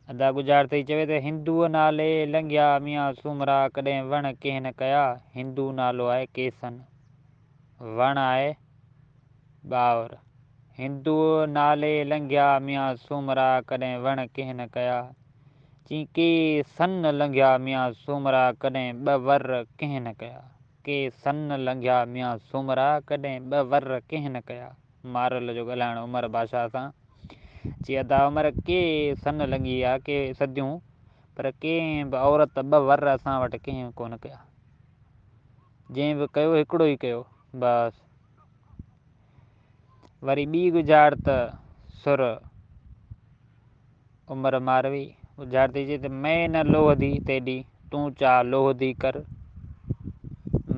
अदा गुज़ार थी चवे त हिंदूअ नाले लंघिया मियाँ सूमरा कॾहिं वण कंहिं न कया। हिंदू नालो आहे केसन, वण आहे ॿावर। हिंदूअ नाले लंघिया मियाँ सूमरा कॾहिं वण कंहिं न कया। चई के सन लंघिया मियाँ सूमरा कॾहिं ॿ वर कंहिं न कया। के सन लंघिया मियाँ सूमरा कॾहिं ॿ वर कंहिं न कया। मारल जो ॻाल्हाइणु उमर बादशाह सां। चई अदा उमर के सन लंघी आहे, के सदियूं, पर कंहिं बि औरत ॿ वर असां वटि कंहिं कोन कया। जंहिं बि कयो हिकिड़ो ई कयो बसि। वरी ॿी गुज़ार त सुर उमर मारवी गुज़ार थी चए त मैं न लोहदी तेॾी तूं चा लोहदी कर।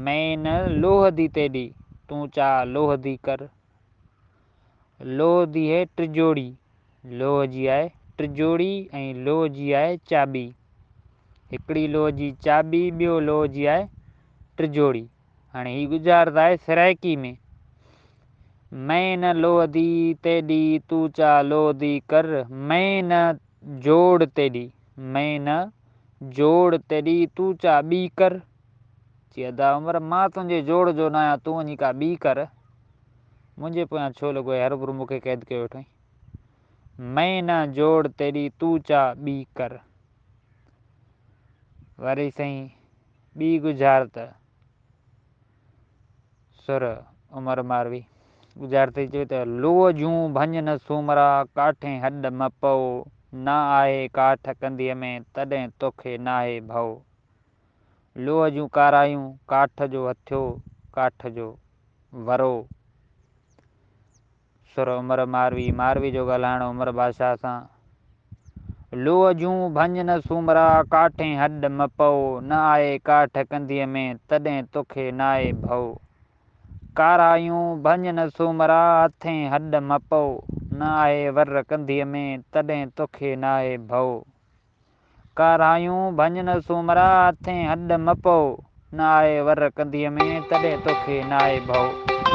मैं न लोहदी तेॾी तूं चा लोहदी कर। लोह जी आहे टिजोड़ी, लोह जी आहे टिजोड़ी ऐं लोह जी आहे चाबी। हिकिड़ी लोह जी चाबी, ॿियो लोह जी आहे टिजोड़ी। हाणे ही गुज़ार आहे सराइकी में। मैं न लोहदी तेॾी तूं चा लोहदी कर। मैं न जोड़ तेॾी, मैं न जोड़ तेॾी तूं चा ॿी कर। चई अदा उमर मां तुंहिंजे जोड़ जो न आहियां, तूं वञी का ॿी कर। मुंहिंजे पोयां छो लॻो आहे, हरूभरू मूंखे क़ैद कयो वेठो। मैं न जोड़ तेॾी तूं चा ॿी कर। वरी सईं ॿी गुज़ार त सुर उमर मारवी गुज़ार थी चवे त लोह जूं भंज न सूमरा काठे हॾ मपओ। न आहे काठ कंधीअ में तॾहिं तोखे नाहे भउ। लोह जूं कारायूं काठ जो हथियो, काठ जो वरो। सुर उमर मारवी, मारवी जो ॻाल्हाइणु उमर बादशाह सां। लोह जूं भंज न सूमरा काठे हॾ मपओ। न आहे काठ कंधीअ में तॾहिं तोखे नाहे भउ। कारायूं भंज न सूमरा हथें हॾ मपओ। न आहे वर कंधीअ में तॾहिं तोखे नाहे भउ। कारायूं भंज न सूमरा हथें हॾ मपओ। न आहे वर कंधीअ में तॾहिं तोखे नाहे भउ।